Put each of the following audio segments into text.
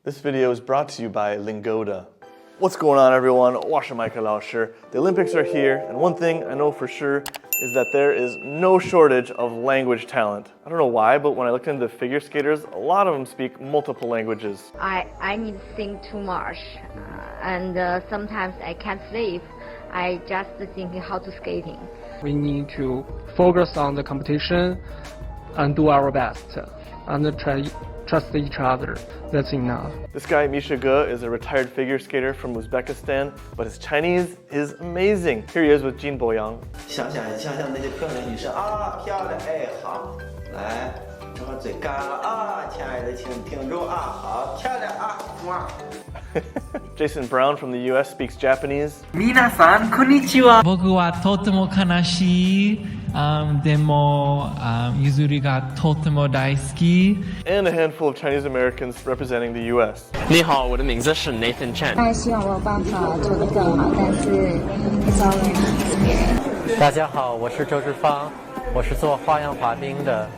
This video is brought to you by Lingoda. What's going on, everyone? 我是麦克老师. The Olympics are here, and one thing I know for sure is that there is no shortage of language talent. I don't know why, but when I look into figure skaters, a lot of them speak multiple languages. I need to think too much, and sometimes I can't sleep. I just thinking how to skating. We need to focus on the competition and do our best and trust each other. That's enough. This guy, Misha Ge, is a retired figure skater from Uzbekistan, but his Chinese is amazing. Here he is with Jin Boyang. 想象那些漂亮女生啊，漂亮，哎，好，来，正好嘴干了啊，亲爱的，请挺住啊，好，漂亮啊，哇。Jason Brown from the US speaks Japanese. 皆さんこんにちは。僕はとても悲しい。でも、Yuzuruがとても大好き。 And a handful of Chinese Americans representing the US. 你好，我的名字是 Nathan Chen。希望我有办法做得更好，但是sorry。大家好，我是周志芳，我是做花样滑冰的，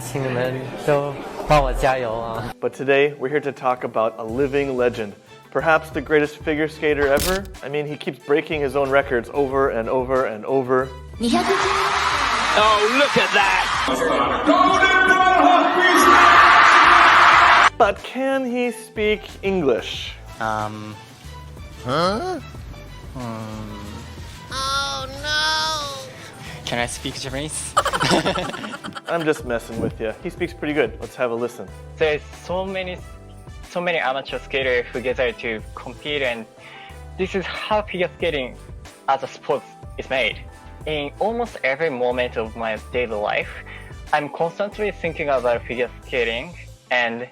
请你们都帮我加油啊！ But today, we're here to talk about a living legend. Perhaps the greatest figure skater ever? I mean, he keeps breaking his own records over and over and over. Oh, look at that! But can he speak English? Huh? Oh no! Can I speak Japanese? I'm just messing with you. He speaks pretty good. Let's have a listen. There's so many amateur skaters who get there to compete, and this is how figure skating as a sport is made. In almost every moment of my daily life, I'm constantly thinking about figure skating, and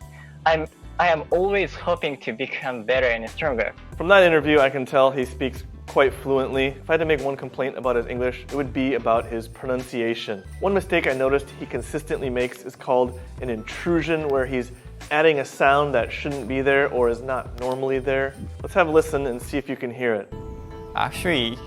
I am always hoping to become better and stronger. From that interview, I can tell he speaks quite fluently. If I had to make one complaint about his English, it would be about his pronunciation. One mistake I noticed he consistently makes is called an intrusion, where he's adding a sound that shouldn't be there or is not normally there. Let's have a listen and see if you can hear it. Actually,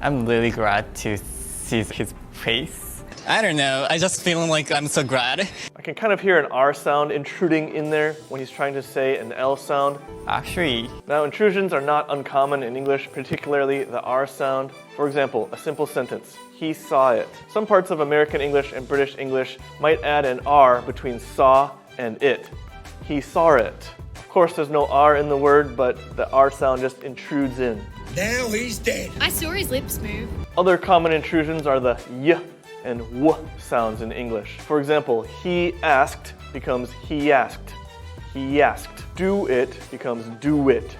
I'm really glad to see his face. I don't know, I just feel like I'm so glad. I can kind of hear an R sound intruding in there when he's trying to say an L sound. Actually, Now, intrusions are not uncommon in English, particularly the R sound. For example, a simple sentence, he saw it. Some parts of American English and British English might add an R between saw and it. He saw it. Of course, there's no R in the word, but the R sound just intrudes in. Now he's dead. I saw his lips move. Other common intrusions are the y and w sounds in English. For example, he asked becomes he asked. He asked. Do it becomes do it.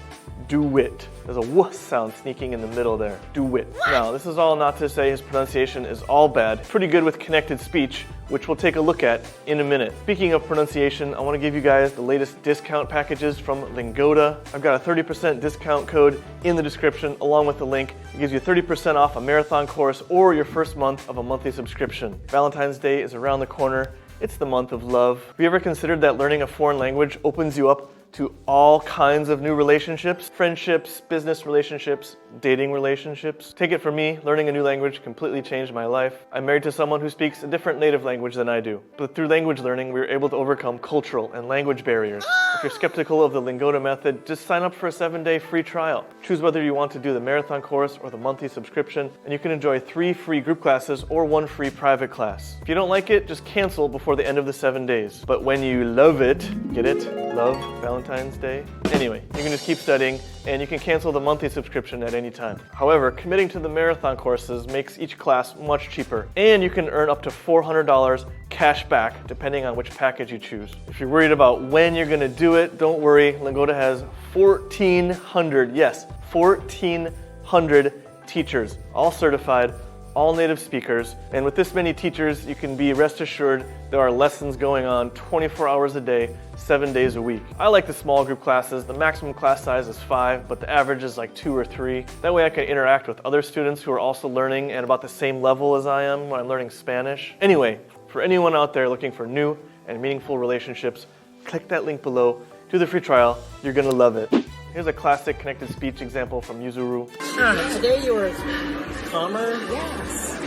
Do it. There's a w sound sneaking in the middle there. Do it. Now, this is all not to say his pronunciation is all bad. Pretty good with connected speech, which we'll take a look at in a minute. Speaking of pronunciation, I want to give you guys the latest discount packages from Lingoda. I've got a 30% discount code in the description along with the link. It gives you 30% off a marathon course or your first month of a monthly subscription. Valentine's Day is around the corner. It's the month of love. Have you ever considered that learning a foreign language opens you up to all kinds of new relationships, friendships, business relationships, dating relationships? Take it from me, learning a new language completely changed my life. I'm married to someone who speaks a different native language than I do. But through language learning, we were able to overcome cultural and language barriers. If you're skeptical of the Lingoda method, just sign up for a 7-day free trial. Choose whether you want to do the marathon course or the monthly subscription, and you can enjoy 3 free group classes or 1 free private class. If you don't like it, just cancel before the end of the 7 days. But when you love it, get it? Love Valentine's Day? Anyway, you can just keep studying, and you can cancel the monthly subscription at any time. However, committing to the marathon courses makes each class much cheaper, and you can earn up to $400 cash back depending on which package you choose. If you're worried about when you're gonna do it, don't worry. Lingoda has 1,400, yes, 1,400 teachers, all certified, all native speakers. And with this many teachers, you can be rest assured there are lessons going on 24 hours a day, 7 days a week. I like the small group classes. The maximum class size is 5, but the average is like 2 or 3. That way I can interact with other students who are also learning at about the same level as I am when I'm learning Spanish. Anyway, for anyone out there looking for new and meaningful relationships, click that link below, do the free trial, you're gonna love it. Here's a classic connected speech example from Yuzuru. Today you were calmer, yes.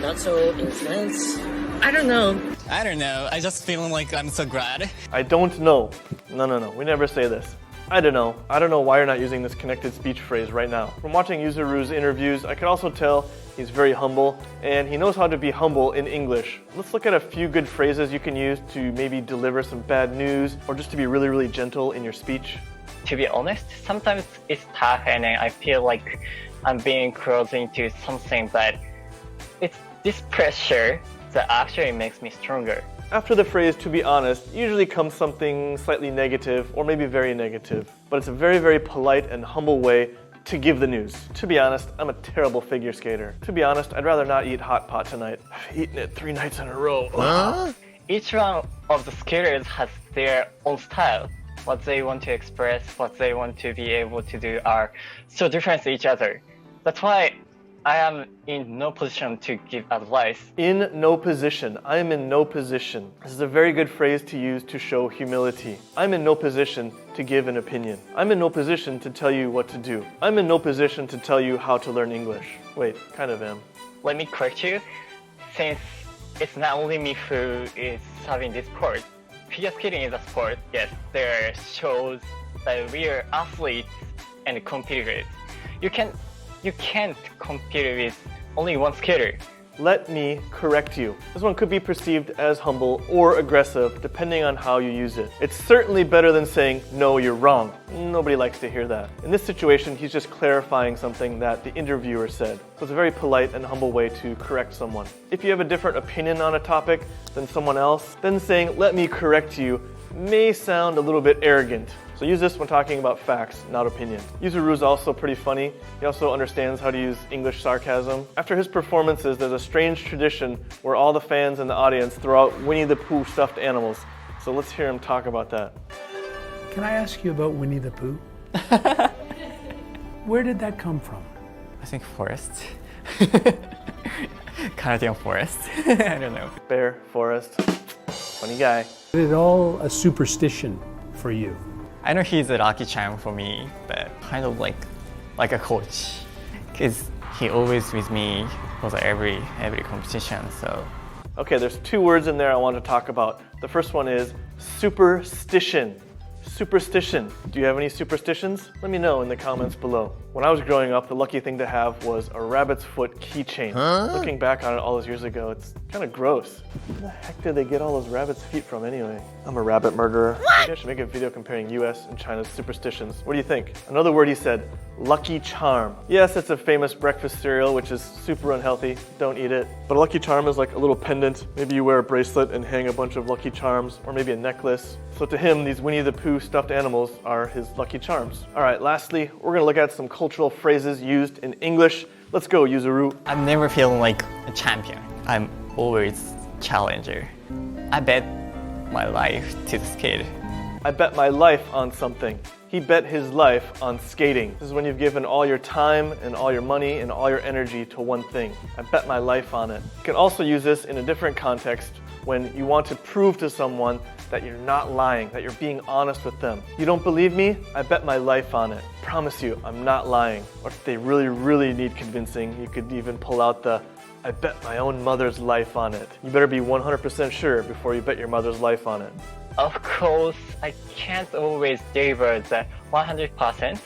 Not so intense. I don't know. I don't know. I just feeling like I'm so glad. I don't know. No. We never say this. I don't know. I don't know why you're not using this connected speech phrase right now. From watching Yuzuru's interviews, I can also tell he's very humble, and he knows how to be humble in English. Let's look at a few good phrases you can use to maybe deliver some bad news, or just to be really, really gentle in your speech. To be honest, sometimes it's tough and I feel like I'm being close into something, but it's this pressure that actually makes me stronger. After the phrase, to be honest, usually comes something slightly negative or maybe very negative. But it's a very, very polite and humble way to give the news. To be honest, I'm a terrible figure skater. To be honest, I'd rather not eat hot pot tonight. I've eaten it 3 nights in a row. Huh? Each one of the skaters has their own style. What they want to express, what they want to be able to do are so different to each other. That's why I am in no position to give advice. In no position. I am in no position. This is a very good phrase to use to show humility. I'm in no position to give an opinion. I'm in no position to tell you what to do. I'm in no position to tell you how to learn English. Wait, kind of am. Let me correct you. Since it's not only me who is having this sport, figure skating is a sport. Yes, there are shows that we are athletes and competitors. You can't compete with only one skater. Let me correct you. This one could be perceived as humble or aggressive depending on how you use it. It's certainly better than saying, no, you're wrong. Nobody likes to hear that. In this situation, he's just clarifying something that the interviewer said. So it's a very polite and humble way to correct someone. If you have a different opinion on a topic than someone else, then saying, let me correct you, may sound a little bit arrogant. So use this when talking about facts, not opinions. Yuzuru is also pretty funny. He also understands how to use English sarcasm. After his performances, there's a strange tradition where all the fans in the audience throw out Winnie the Pooh stuffed animals. So let's hear him talk about that. Can I ask you about Winnie the Pooh? Where did that come from? I think forest. Canadian forest. I don't know. Bear, forest. Funny guy. Is it all a superstition for you? I know he's a lucky charm for me, but kind of like a coach, because he always with me for every competition. So. Okay, there's 2 words in there I want to talk about. The first one is superstition. Superstition. Do you have any superstitions? Let me know in the comments below. When I was growing up, the lucky thing to have was a rabbit's foot keychain. Looking back on it all those years ago, it's kind of gross. Where the heck did they get all those rabbit's feet from anyway? I'm a rabbit murderer. Maybe I should make a video comparing US and China's superstitions. What do you think? Another word he said, Lucky Charm. Yes, it's a famous breakfast cereal, which is super unhealthy. Don't eat it. But a Lucky Charm is like a little pendant. Maybe you wear a bracelet and hang a bunch of Lucky Charms, or maybe a necklace. So to him, these Winnie the Pooh stuffed animals are his Lucky Charms. All right, lastly, we're gonna look at some cultural phrases used in English. Let's go, Yuzuru. I'm never feeling like a champion. I'm always challenger. I bet my life to this kid. I bet my life on something. He bet his life on skating. This is when you've given all your time and all your money and all your energy to one thing. I bet my life on it. You can also use this in a different context when you want to prove to someone that you're not lying, that you're being honest with them. You don't believe me? I bet my life on it. Promise you, I'm not lying. Or if they really, really need convincing, you could even pull out the I bet my own mother's life on it. You better be 100% sure before you bet your mother's life on it. Of course, I can't always deliver the 100%,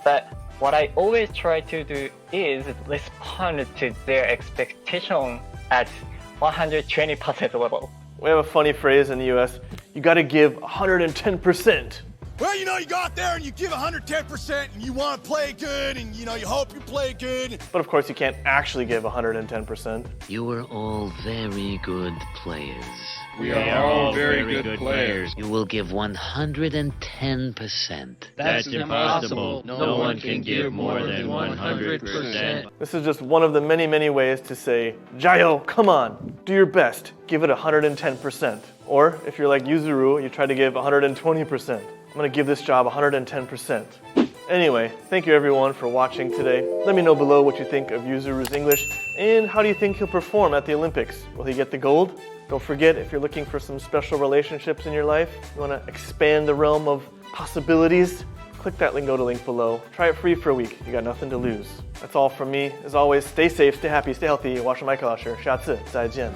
but what I always try to do is respond to their expectation at 120% level. We have a funny phrase in the US, you gotta give 110%. Well, you know, you go out there and you give 110% and you want to play good and, you know, you hope you play good. But of course, you can't actually give 110%. You were all very good players. We are all very good players. You will give 110%. That's impossible. No one can give more than 100%. This is just one of the many, many ways to say, Jayo, come on, do your best, give it 110%. Or if you're like Yuzuru, you try to give 120%. I'm gonna give this job 110%. Anyway, thank you everyone for watching today. Let me know below what you think of Yuzuru's English and how do you think he'll perform at the Olympics? Will he get the gold? Don't forget, if you're looking for some special relationships in your life, you wanna expand the realm of possibilities, click that link below. Try it free for a week. You got nothing to lose. That's all from me. As always, stay safe, stay happy, stay healthy. 我是麦克老师，下次再见。